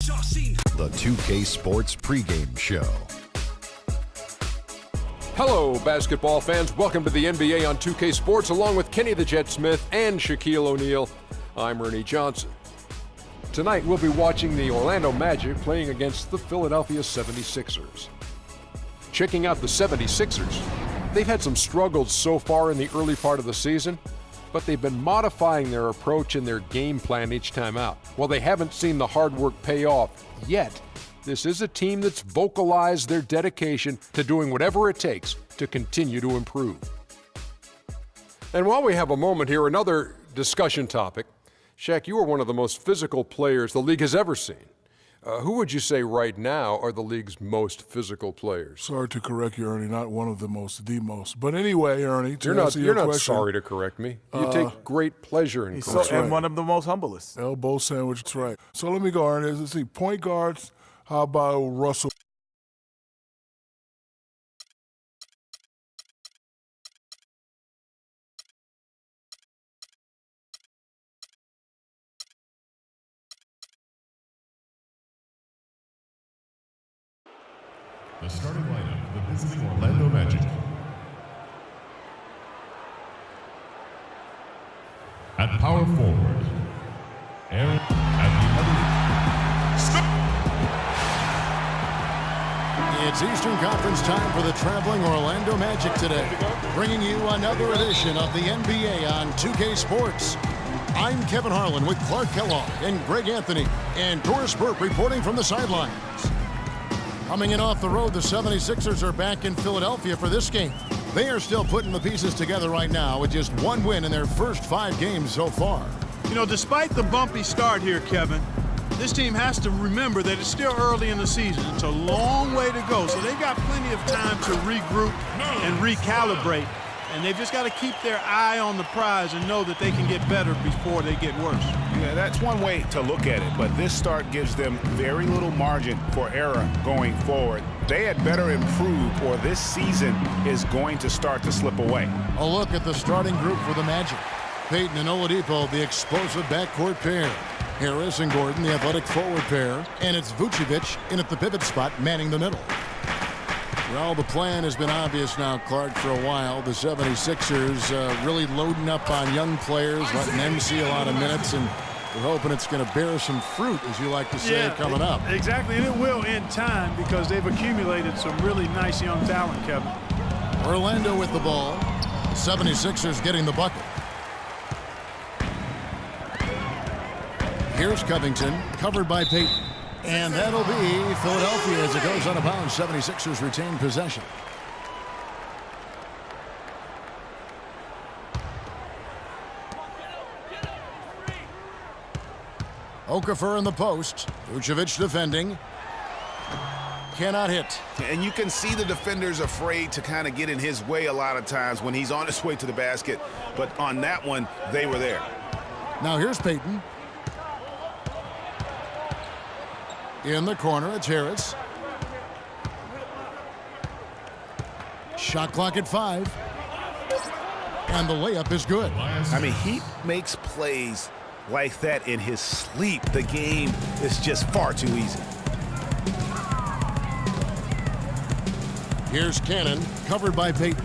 The 2K Sports pregame show. Hello, basketball fans. Welcome to the NBA on 2K Sports, along with Kenny the Jet Smith and Shaquille O'Neal. I'm Ernie Johnson. Tonight, we'll be watching the Orlando Magic playing against the Philadelphia 76ers. Checking out the 76ers, they've had some struggles so far in the early part of the season, but they've been modifying their approach and their game plan each time out. While they haven't seen the hard work pay off yet, this is a team that's vocalized their dedication to doing whatever it takes to continue to improve. And while we have a moment here, another discussion topic. Shaq, you are one of the most physical players the league has ever seen. Who would you say right now are the league's most physical players? Sorry to correct you, Ernie. Not one of the most. But anyway, Ernie, you're not sorry to correct me. You take great pleasure in correcting. And one of the most humblest. Elbow sandwich, that's right. So let me go, Ernie. Let's see. Point guards, how about Russell? The starting lineup for the visiting Orlando Magic. At power forward, Aaron. At the other. It's Eastern Conference time for the traveling Orlando Magic today, bringing you another edition of the NBA on 2K Sports. I'm Kevin Harlan with Clark Kellogg and Greg Anthony, and Doris Burke reporting from the sidelines. Coming in off the road, the 76ers are back in Philadelphia for this game. They are still putting the pieces together right now with just one win in their first 5 games so far. You know, despite the bumpy start here, Kevin, this team has to remember that it's still early in the season. It's a long way to go, so they've got plenty of time to regroup and recalibrate. And they've just got to keep their eye on the prize and know that they can get better before they get worse. Yeah, that's one way to look at it, but this start gives them very little margin for error going forward. They had better improve, or this season is going to start to slip away. A look at the starting group for the Magic. Payton and Oladipo, the explosive backcourt pair. Harris and Gordon, the athletic forward pair. And it's Vucevic in at the pivot spot, manning the middle. Well, the plan has been obvious now, Clark, for a while. The 76ers really loading up on young players, letting them see a lot of minutes, and we're hoping it's going to bear some fruit, as you like to say, coming up. Exactly, and it will in time because they've accumulated some really nice young talent, Kevin. Orlando with the ball. 76ers getting the bucket. Here's Covington, covered by Payton. And that'll be Philadelphia as it goes out of bounds. 76ers retain possession. Okafor in the post. Vucevic defending. Cannot hit. And you can see the defenders afraid to kind of get in his way a lot of times when he's on his way to the basket. But on that one, they were there. Now here's Payton. In the corner, it's Harris. Shot clock at 5. And the layup is good. I mean, he makes plays like that in his sleep. The game is just far too easy. Here's Cannon, covered by Payton.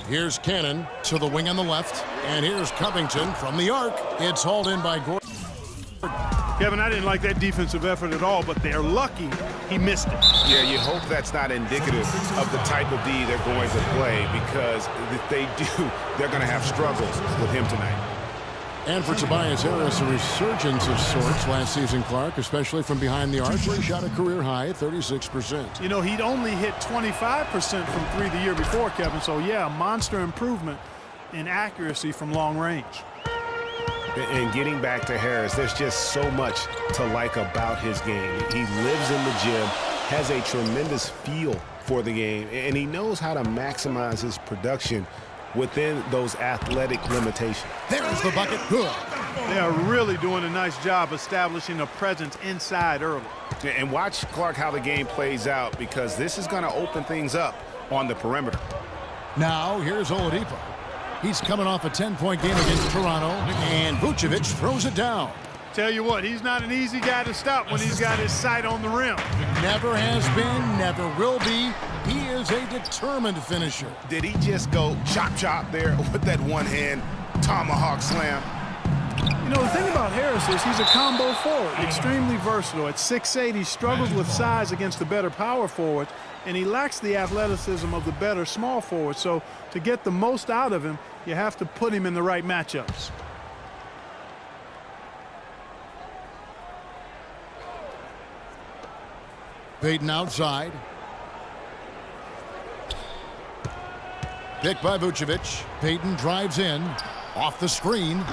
Here's Cannon to the wing on the left. And here's Covington from the arc. It's hauled in by Gordon. Kevin, I didn't like that defensive effort at all, but they're lucky he missed it. Yeah, you hope that's not indicative of the type of D they're going to play, because if they do, they're going to have struggles with him tonight. And for Tobias Harris, a resurgence of sorts last season, Clark, especially from behind the arc, where he shot a career high at 36%. You know, he'd only hit 25% from 3 the year before, Kevin. So, yeah, a monster improvement in accuracy from long range. And getting back to Harris, there's just so much to like about his game. He lives in the gym, has a tremendous feel for the game, and he knows how to maximize his production within those athletic limitations. There's the bucket. Good. They are really doing a nice job establishing a presence inside early. And watch, Clark, how the game plays out, because this is going to open things up on the perimeter. Now here's Oladipo. He's coming off a 10-point game against Toronto, and Vucevic throws it down. Tell you what, he's not an easy guy to stop when he's got his sight on the rim. Never has been, never will be. He is a determined finisher. Did he just go chop there with that one-hand tomahawk slam? You know, the thing about Harris is he's a combo forward, extremely versatile. At 6'8", he struggles with size against the better power forwards, and he lacks the athleticism of the better small forwards. So to get the most out of him, you have to put him in the right matchups. Payton outside. Picked by Vucevic. Payton drives in. Off the screen.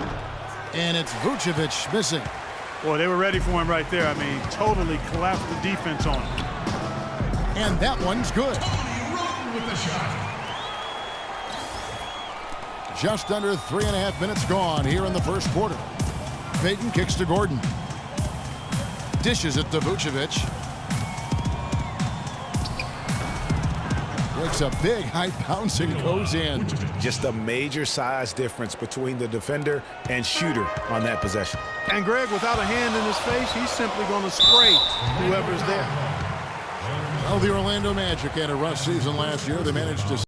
And it's Vucevic missing. Boy, they were ready for him right there. I mean, totally collapsed the defense on him. And that one's good. Just under 3.5 minutes gone here in the first quarter. Payton kicks to Gordon. Dishes it to Vucevic. Makes a big high bounce and goes in. Just a major size difference between the defender and shooter on that possession. And Greg, without a hand in his face, he's simply going to spray whoever's there. Well, the Orlando Magic had a rough season last year. They managed to